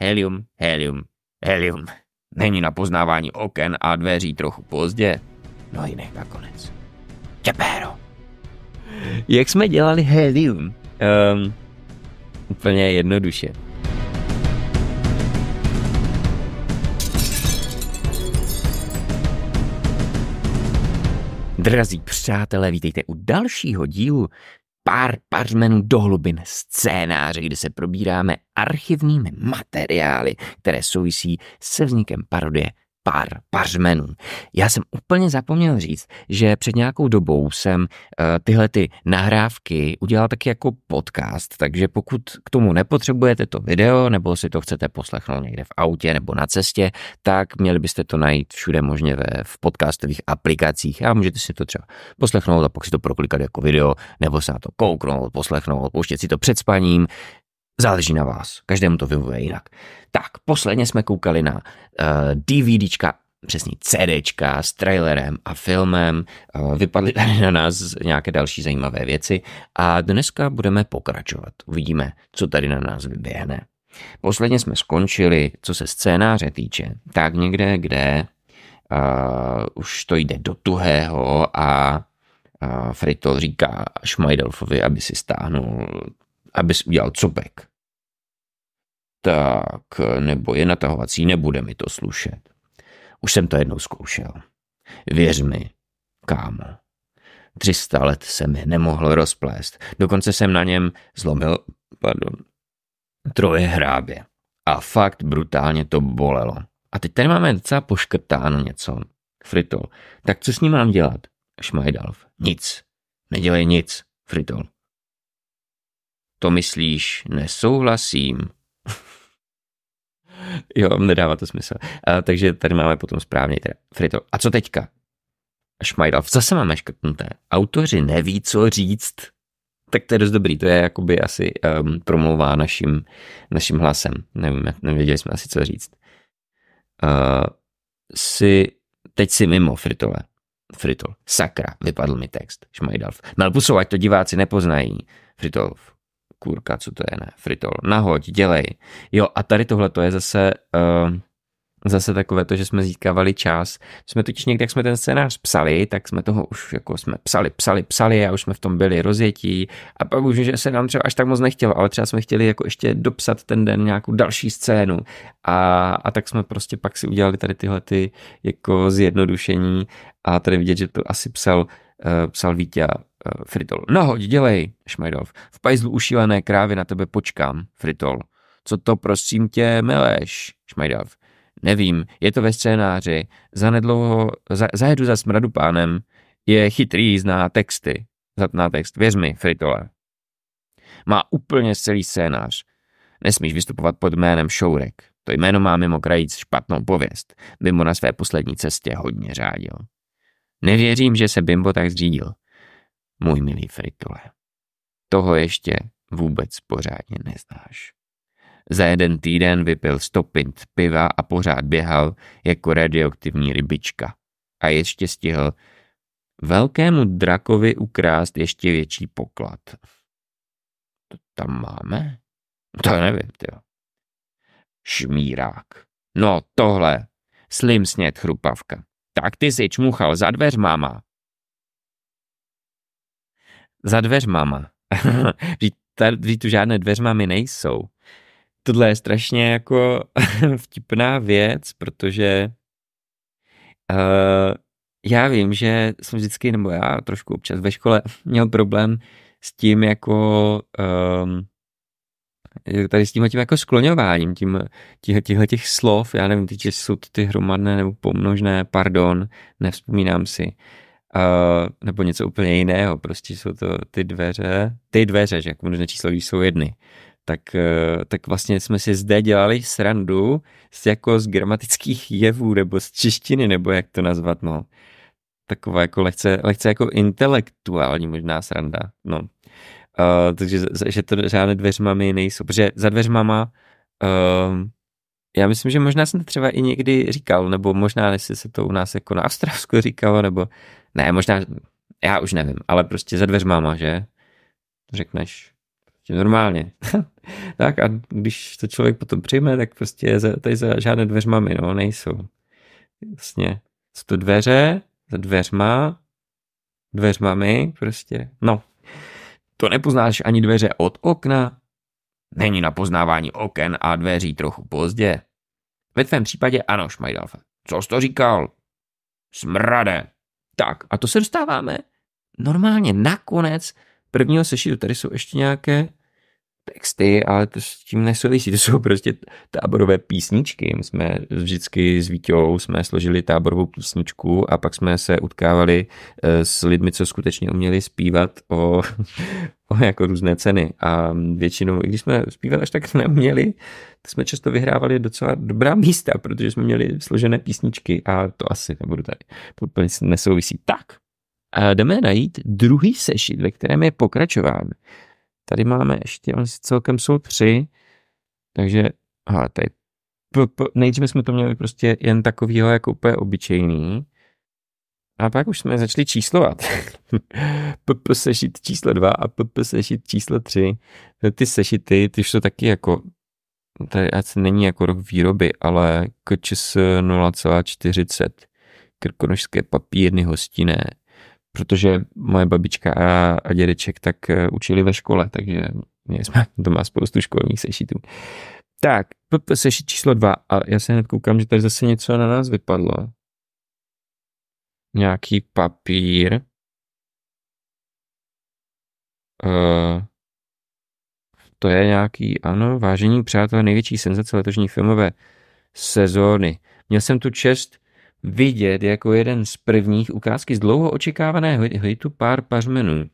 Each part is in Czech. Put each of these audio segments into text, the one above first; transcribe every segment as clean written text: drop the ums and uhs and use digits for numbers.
Helium, helium, helium. Není na poznávání oken a dveří trochu pozdě. No jinak nakonec. Čepéro. Jak jsme dělali helium? Úplně jednoduše. Drazí přátelé, vítejte u dalšího dílu Pár pařmenů do hlubin scénáře, kde se probíráme archivními materiály, které souvisí se vznikem parodie Pár pařmenů. Já jsem úplně zapomněl říct, že před nějakou dobou jsem tyhle ty nahrávky udělal taky jako podcast, takže pokud k tomu nepotřebujete to video, nebo si to chcete poslechnout někde v autě nebo na cestě, tak měli byste to najít všude možně v podcastových aplikacích a můžete si to třeba poslechnout a pak si to proklikat jako video, nebo se na to kouknout, poslechnout, pouštět si to před spaním. Záleží na vás, každému to vyhovuje jinak. Tak, posledně jsme koukali na DVDčka, přesně CDčka s trailerem a filmem, vypadly tady na nás nějaké další zajímavé věci a dneska budeme pokračovat. Uvidíme, co tady na nás vyběhne. Posledně jsme skončili, co se scénáře týče, tak někde, kde už to jde do tuhého a Fritol říká Šmajdelfovi, aby si stáhnul, aby si udělal copek. Tak, nebo je natahovací, nebude mi to slušet. Už jsem to jednou zkoušel. Věř mi, kámo. 300 let se mi nemohl rozplést. Dokonce jsem na něm zlomil, troje hrábě. A fakt brutálně to bolelo. A teď tady máme docela poškrtáno něco. Fritol. Tak co s ním mám dělat? Šmajdalf. Nic. Nedělej nic, Fritol. To myslíš, nesouhlasím? Jo, nedává to smysl. Takže tady máme potom správně teda Fritol. A co teďka? Šmajdalf, zase máme škrtnuté. Autoři neví, co říct. Tak to je dost dobrý, to je jakoby asi promlouvá naším hlasem. Nevím, nevěděli jsme asi, co říct. Teď si mimo, Fritole. Fritol, sakra, vypadl mi text. Šmajdalf, Melpusou, ať to diváci nepoznají. Fritol, kurka, co to je, ne? Fritol, nahoď, dělej. Jo, a tady tohle to je zase takové to, že jsme získávali čas. Jsme totiž někde, jak jsme ten scénář psali, tak jsme toho už jako jsme psali a už jsme v tom byli rozjetí a pak už, že se nám třeba až tak moc nechtělo, ale třeba jsme chtěli jako ještě dopsat ten den nějakou další scénu a tak jsme prostě pak si udělali tady tyhle ty jako zjednodušení a tady vidět, že to asi psal Vítě Fritol. Nahoď, dělej, Šmajdov. V pajzlu ušílené krávy na tebe počkám, Fritol. Co to prosím tě meleš, Šmajdov? Nevím, je to ve scénáři. Zanedlouho zajedu za smradu pánem. Je chytrý, zná texty. Zatná text, věř mi, Fritole. Má úplně celý scénář. Nesmíš vystupovat pod jménem Šourek. To jméno má mimo krajíc špatnou pověst. Bimbo na své poslední cestě hodně řádil. Nevěřím, že se Bimbo tak zřídil. Můj milý Fritole, toho ještě vůbec pořádně neznáš. Za jeden týden vypil 100 pint piva a pořád běhal jako radioaktivní rybička. A ještě stihl velkému drakovi ukrást ještě větší poklad. To tam máme? To nevím, tyjo. Šmírák. No tohle. Slim sněd chrupavka. Tak ty si čmuchal za dveřmama. Za dveřmama. Vždyť tu žádné dveřmamy nejsou. Tohle je strašně jako vtipná věc, protože já vím, že jsem vždycky, nebo já trošku občas ve škole měl problém s tím jako tady s tím jako skloňováním těch slov, já nevím, teď jsou to ty hromadné nebo pomnožné, pardon, nevzpomínám si, nebo něco úplně jiného, prostě jsou to ty dveře, že jako množné číslo jsou jedny. Tak vlastně jsme si zde dělali srandu z gramatických jevů, nebo z češtiny, nebo jak to nazvat, no. Taková jako lehce jako intelektuální možná sranda, no. Takže že to žádné dveřmamy nejsou, protože za dveřmama já myslím, že možná jsem to třeba i někdy říkal, nebo možná jestli se to u nás jako na Ostravsku říkalo, nebo ne, možná, já už nevím, ale prostě za dveřmama, že? Řekneš Normálně. Tak a když to člověk potom přijme, tak prostě tady za žádné dveřmami, no, nejsou. Vlastně jsou to dveře, za dveřmami prostě, no. To nepoznáš ani dveře od okna. Není na poznávání oken a dveří trochu pozdě. Ve tvém případě ano, Šmajdalfe. Co jsi to říkal? Smrade. Tak, a to se dostáváme normálně nakonec prvního sešitu. Tady jsou ještě nějaké texty, ale to s tím nesouvisí. To jsou prostě táborové písničky. My jsme vždycky s Víťou jsme složili táborovou písničku a pak jsme se utkávali s lidmi, co skutečně uměli zpívat o jako různé ceny. A většinou, i když jsme zpívali až tak neuměli, tak jsme často vyhrávali docela dobrá místa, protože jsme měli složené písničky a to asi nebudu tady. To nesouvisí. Tak, a jdeme najít druhý sešit, ve kterém je pokračování. Tady máme ještě, celkem jsou 3, takže, tady, nejdříve jsme to měli prostě jen takovýho jako úplně obyčejný, a pak už jsme začali číslovat. PP sešit číslo 2 a PP sešit číslo 3. Ty sešity, ty už jsou taky jako, tady asi není jako rok výroby, ale KČS 0,40, krkonošské papírny hostinné. Protože moje babička a dědeček tak učili ve škole, takže měli jsme doma spoustu školních sešitů. Tak, sešit číslo 2 a já se hned koukám, že tady zase něco na nás vypadlo. Nějaký papír. To je nějaký, ano, vážení přátelé, největší senzace letošní filmové sezóny. Měl jsem tu čest vidět jako jeden z prvních ukázky z dlouho očekávaného hitu Pár pařmenů.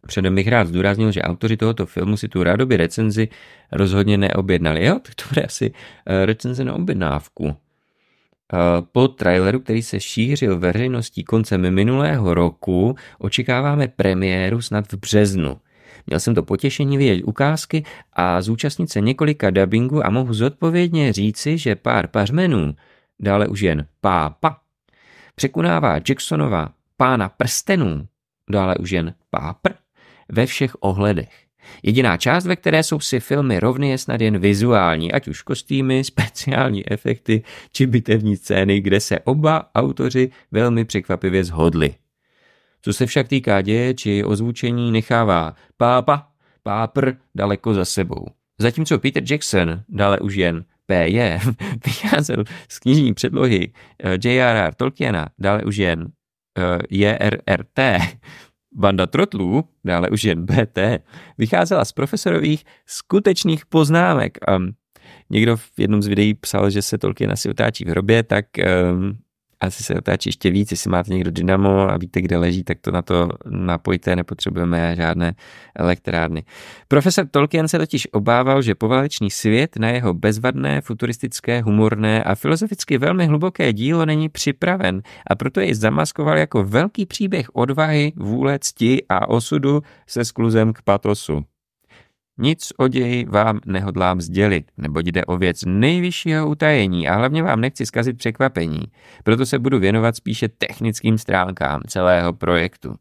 Předem bych rád zdůraznil, že autoři tohoto filmu si tu rádoby recenzi rozhodně neobjednali. Jo, tak to bude asi recenze na objednávku. Po traileru, který se šířil veřejností koncem minulého roku, očekáváme premiéru snad v březnu. Měl jsem to potěšení vidět ukázky a zúčastnit se několika dabingů a mohu zodpovědně říci, že Pár pařmenů, dále už jen Pápa, překonává Jacksonova Pána prstenů, dále už jen Pápr, ve všech ohledech. Jediná část, ve které jsou si filmy rovny, je snad jen vizuální, ať už kostýmy, speciální efekty či bitevní scény, kde se oba autoři velmi překvapivě shodli. Co se však týká děje či ozvučení, nechává Pápr daleko za sebou. Zatímco Peter Jackson, dále už jen P.J., vycházel z knižní předlohy J.R.R. Tolkiena, dále už jen J.R.R.T., banda trotlů, dále už jen B.T., vycházela z profesorových skutečných poznámek. Někdo v jednom z videí psal, že se Tolkien asi otáčí v hrobě, tak asi se otáčí ještě víc. Jestli máte někdo dynamo a víte, kde leží, tak to na to napojte, nepotřebujeme žádné elektrárny. Profesor Tolkien se totiž obával, že poválečný svět na jeho bezvadné, futuristické, humorné a filozoficky velmi hluboké dílo není připraven a proto jej zamaskoval jako velký příběh odvahy, vůle, cti a osudu se skluzem k patosu. Nic o ději vám nehodlám sdělit, neboť jde o věc nejvyššího utajení a hlavně vám nechci zkazit překvapení, proto se budu věnovat spíše technickým stránkám celého projektu.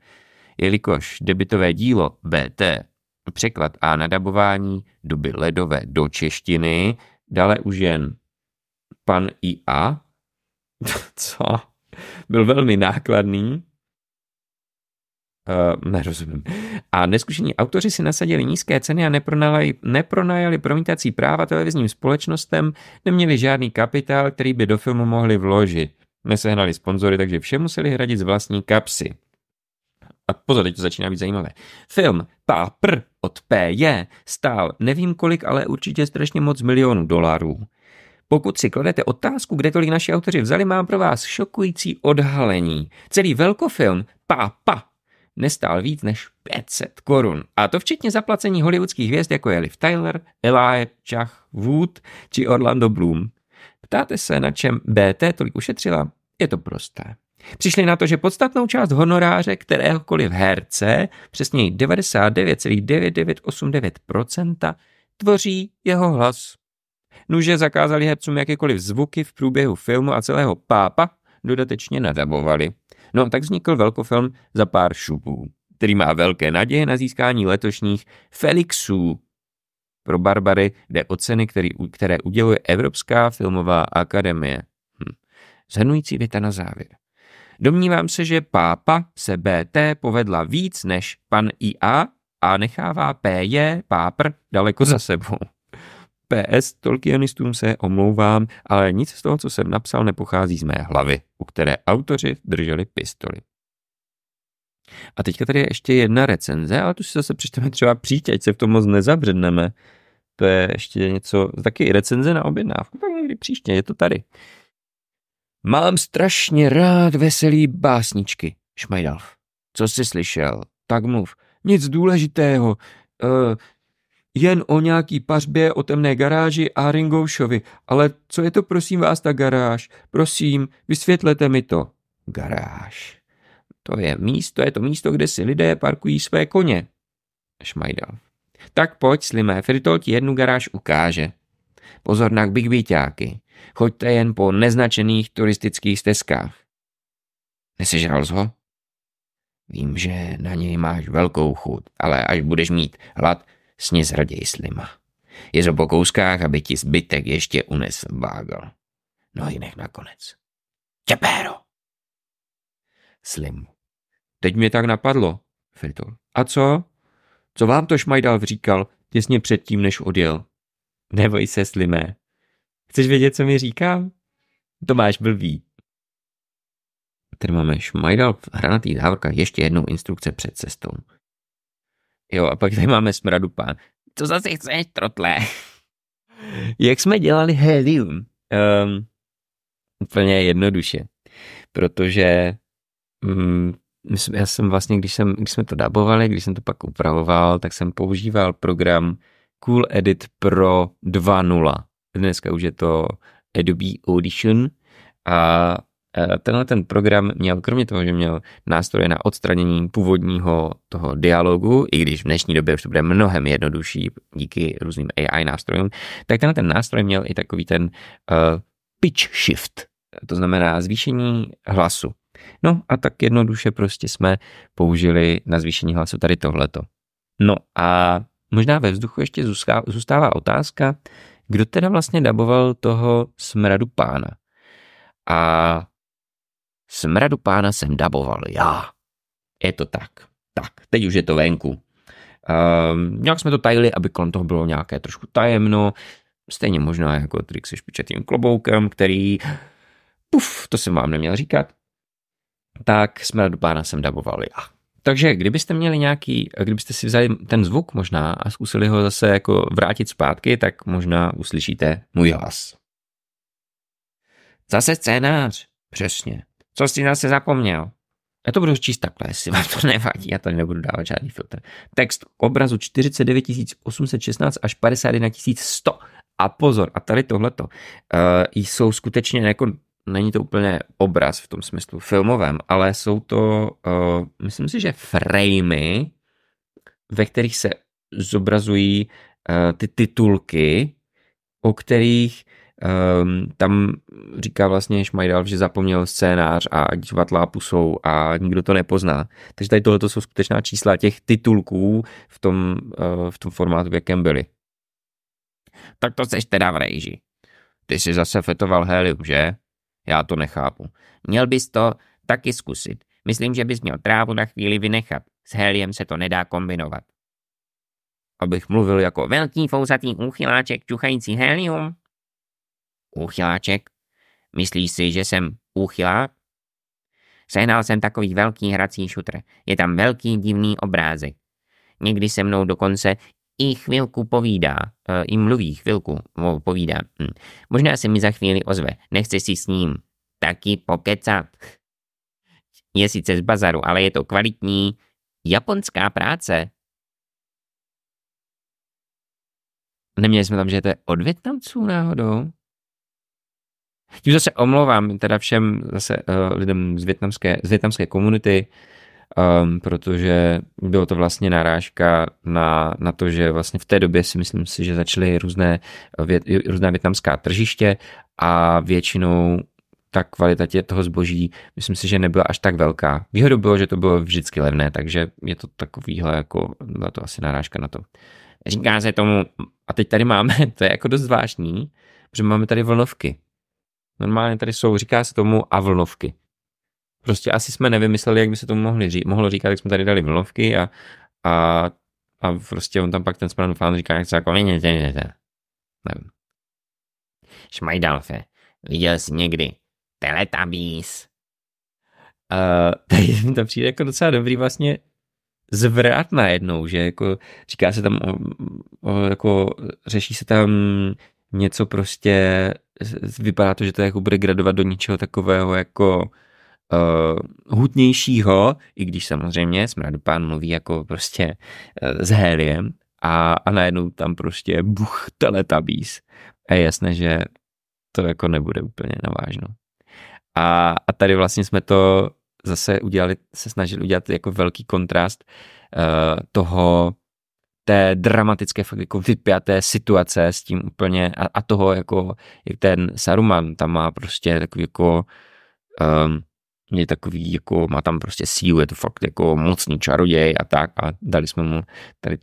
Jelikož debutové dílo BT, překlad a nadabování doby ledové do češtiny, dále už jen pan I.A., co? Byl velmi nákladný, nerozumím. A neskušení autoři si nasadili nízké ceny a nepronajali promítací práva televizním společnostem, neměli žádný kapitál, který by do filmu mohli vložit. Nesehnali sponzory, takže vše museli hradit z vlastní kapsy. A pozor, teď to začíná být zajímavé. Film Pápr od P.J. stál nevím kolik, ale určitě strašně moc milionů $. Pokud si kladete otázku, kde tolik naši autoři vzali, mám pro vás šokující odhalení. Celý velkofilm Pápa nestál víc než 500 korun. A to včetně zaplacení hollywoodských hvězd, jako je Liv Tyler, Elijah Wood či Orlando Bloom. Ptáte se, na čem BT tolik ušetřila? Je to prosté. Přišli na to, že podstatnou část honoráře kteréhokoliv herce, přesněji 99,9989%, tvoří jeho hlas. Nuže zakázali hercům jakékoliv zvuky v průběhu filmu a celého Pápa dodatečně nadabovali. No, tak vznikl velkofilm za pár šupů. který má velké naděje na získání letošních Felixů. Pro Barbary jde o ceny, které uděluje Evropská filmová akademie. Shrnující věta na závěr. Domnívám se, že pápa se BT povedla víc než pan IA a nechává PJ, pápr, daleko za sebou. PS, Tolkienistům se omlouvám, ale nic z toho, co jsem napsal, nepochází z mé hlavy, u které autoři drželi pistoli. A teďka tady je ještě jedna recenze, ale tu si zase přečteme třeba příště, ať se v tom moc nezabředneme. To je ještě něco, taky recenze na objednávku, tak někdy příště, je to tady. Mám strašně rád veselý básničky, Šmajdalf. Co jsi slyšel? Tak mluv. Nic důležitého. Jen o nějaký pařbě, o temné garáži a Ringoušovi. Ale co je to, prosím vás, ta garáž? Prosím, vysvětlete mi to. Garáž. To je to místo, kde si lidé parkují své koně. Šmajdalf. Tak pojď, Slimé, Fritol ti jednu garáž ukáže. Pozor na bigbyťáky. Choďte jen po neznačených turistických stezkách. Nesežral jsi ho? Vím, že na něj máš velkou chuť, ale až budeš mít hlad, sněz raději Slima. Je po kouskách, aby ti zbytek ještě unesl bágal. No i nech nakonec. Čepéro! Slim. Teď mě tak napadlo, Fritol. A co? Co vám to Šmajdalf říkal těsně předtím, než odjel? Neboj se, Slimé. Chceš vědět, co mi říkám? To máš blbý. Tady máme Šmajdalf, hranatý závorka, ještě jednou instrukce před cestou. Jo, a pak tady máme Smradupán. Co zase chceš, trotle? Jak jsme dělali helium? Úplně jednoduše. Protože já jsem vlastně, když jsme to dabovali, když jsem to pak upravoval, tak jsem používal program Cool Edit Pro 2.0. Dneska už je to Adobe Audition a tenhle ten program měl, kromě toho, že měl nástroje na odstranění původního toho dialogu, i když v dnešní době už to bude mnohem jednodušší díky různým AI nástrojům, tak tenhle ten nástroj měl i takový ten pitch shift, to znamená zvýšení hlasu. No a tak jednoduše prostě jsme použili na zvýšení hlasu tady tohleto. No a možná ve vzduchu ještě zůstává otázka, kdo teda vlastně daboval toho Smradupána. A Smradupána jsem daboval já. Je to tak. Tak, teď už je to venku. Nějak jsme to tajili, aby kolem toho bylo nějaké trošku tajemno. Stejně možná jako trik se špičatým kloboukem, který... to jsem vám neměl říkat. Tak Smradupána jsem daboval já. Takže kdybyste si vzali ten zvuk možná a zkusili ho zase jako vrátit zpátky, tak možná uslyšíte můj hlas. Zase scénář. Přesně. Co jsi zase zapomněl? Já to budu číst takhle, jestli vám to nevadí, já tady nebudu dávat žádný filtr. Text k obrazu 49 816 až 51 100. A pozor, a tady tohleto jsou skutečně jako není to úplně obraz v tom smyslu filmovém, ale jsou to, myslím si, že framey, ve kterých se zobrazují ty titulky, o kterých tam říká vlastně Šmajdalf, že zapomněl scénář a divatlá pusou a nikdo to nepozná. Takže tady tohleto jsou skutečná čísla těch titulků v tom formátu, v jakém byly. Tak to seš teda v rejži. Ty jsi zase fetoval helium, že? Já to nechápu. Měl bys to taky zkusit. Myslím, že bys měl trávu na chvíli vynechat. S heliem se to nedá kombinovat. Abych mluvil jako velký fousatý úchyláček čuchající helium? Úchyláček? Myslíš si, že jsem úchylák? Sehnal jsem takový velký hrací šutr. Je tam velký divný obrázek. Někdy se mnou dokonce i chvilku povídá. I mluví chvilku povídá. Možná se mi za chvíli ozve. Nechce si s ním taky pokecat. Je sice z bazaru, ale je to kvalitní japonská práce. Neměli jsme tam, že to je od Vietnamců náhodou? Tím zase omlouvám teda všem zase lidem z vietnamské komunity, protože bylo to vlastně narážka na to, že vlastně v té době si myslím si, že začaly různá vietnamská tržiště a většinou ta kvalita toho zboží, myslím si, že nebyla až tak velká. Výhodou bylo, že to bylo vždycky levné, takže je to takovýhle, jako, byla to asi narážka na to. Říká se tomu, a teď tady máme, to je jako dost zvláštní, že máme tady vlnovky. Normálně tady jsou, říká se tomu a vlnovky. Prostě asi jsme nevymysleli, jak by se tomu mohlo říkat, jak jsme tady dali vlnovky a prostě on tam pak ten správný fan říká, jak se jako nevím. Šmajdalfe, viděl jsi někdy Teletubbies? Tady mi to přijde jako docela dobrý vlastně zvrat najednou, že jako říká se tam jako řeší se tam něco prostě, vypadá to, že to jako bude gradovat do něčeho takového jako hutnějšího, i když samozřejmě Smradopán mluví jako prostě s Heliem a najednou tam prostě Teletubbies. A je jasné, že to jako nebude úplně navážno. A tady vlastně jsme to zase snažili udělat jako velký kontrast té dramatické fakt jako vypjaté situace s tím úplně a toho jako jak ten Saruman tam má prostě takový jako je takový jako má tam prostě sílu, je to fakt jako mocný čaroděj a tak a dali jsme mu tady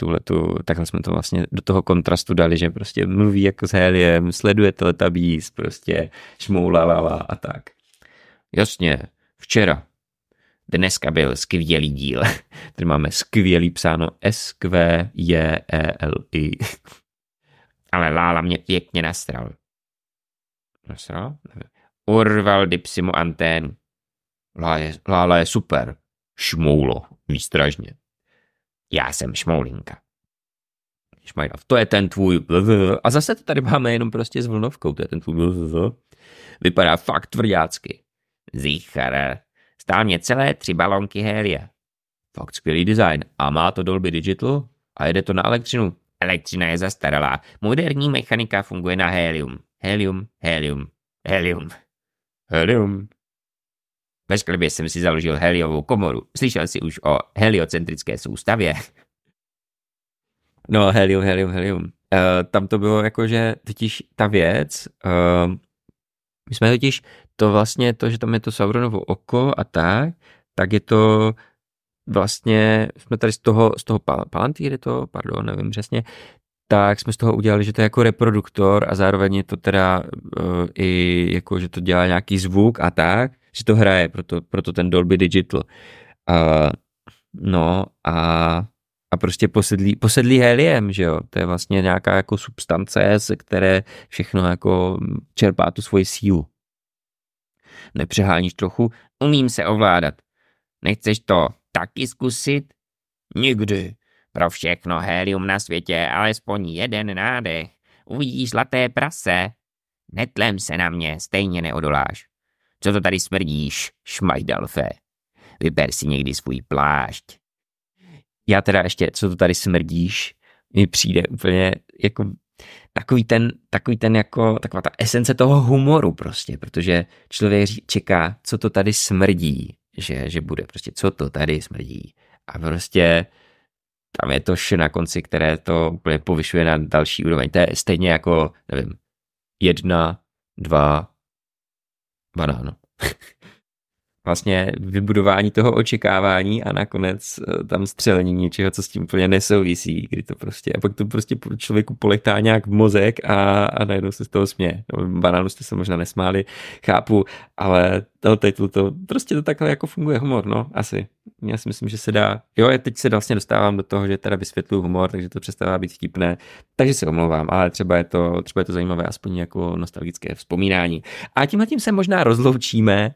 takhle jsme to vlastně do toho kontrastu dali, že prostě mluví jako s Heliem, sleduje Teletubbies, prostě šmoulalala a tak. Jasně, včera. Dneska byl skvělý díl. Tady máme skvělý psáno SQJELI. Ale Lála mě pěkně nasral. Nasral? Urval dipsimu anténu. Lála je super. Šmoulo. Výstražně. Já jsem šmoulinka. Šmajdov, to je ten tvůj a zase to tady máme jenom prostě s vlnovkou. To je ten tvůj vypadá fakt tvrdácky. Zichar. Stál mě celé 3 balonky helia. Fakt skvělý design. A má to Dolby Digital? A jede to na elektřinu? Elektřina je zastaralá. Moderní mechanika funguje na helium. Helium. Ve sklepě jsem si založil heliovou komoru. Slyšel jsi už o heliocentrické soustavě? No, helium. Tam to bylo jako, že totiž ta věc... my jsme totiž to vlastně, to, že tam je to Sauronovo oko a tak je to vlastně, jsme tady z toho Palantíry to, pardon, nevím přesně, tak jsme z toho udělali, že to je jako reproduktor a zároveň je to teda i jako, že to dělá nějaký zvuk a tak, že to hraje, proto ten Dolby Digital. No a prostě posedlý heliem, že jo, to je vlastně nějaká jako substance, ze které všechno jako čerpá tu svoji sílu. Nepřeháníš trochu? Umím se ovládat. Nechceš to taky zkusit? Nikdy. Pro všechno helium na světě alespoň jeden nádech. Uvidíš zlaté prase. Netlem se na mě, stejně neodoláš. Co to tady smrdíš, šmajdalfe? Vyber si někdy svůj plášť. Já teda ještě, co to tady smrdíš, mi přijde úplně jako takový ten jako, taková ta esence toho humoru prostě, protože člověk čeká, co to tady smrdí, že bude prostě, co to tady smrdí. A prostě tam je to š na konci, které to úplně povyšuje na další úroveň. To je stejně jako, nevím, 1, 2, banán. Vlastně vybudování toho očekávání a nakonec tam střelení něčeho, co s tím úplně nesouvisí, kdy to prostě, a pak to prostě člověku poletá nějak v mozek a najednou se z toho směje. No, banánu jste se možná nesmáli, chápu, ale to prostě to takhle jako funguje humor, no, asi. Já si myslím, že se dá, teď se vlastně dostávám do toho, že teda vysvětluji humor, takže to přestává být vtipné, takže se omlouvám, ale třeba je to zajímavé aspoň jako nostalgické vzpomínání. A tímhletím se možná rozloučíme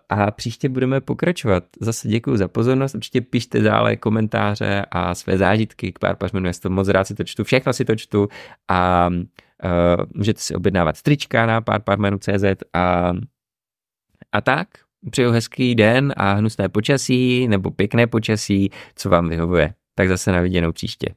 a příště budeme pokračovat. Zase děkuji za pozornost, určitě pište dále komentáře a své zážitky k Pár pařmenů, já si to moc rád si to čtu, všechno si to čtu a můžete si objednávat trička na párparmenů.cz a tak. Přeju hezký den a hnusné počasí nebo pěkné počasí, co vám vyhovuje. Tak zase na viděnou příště.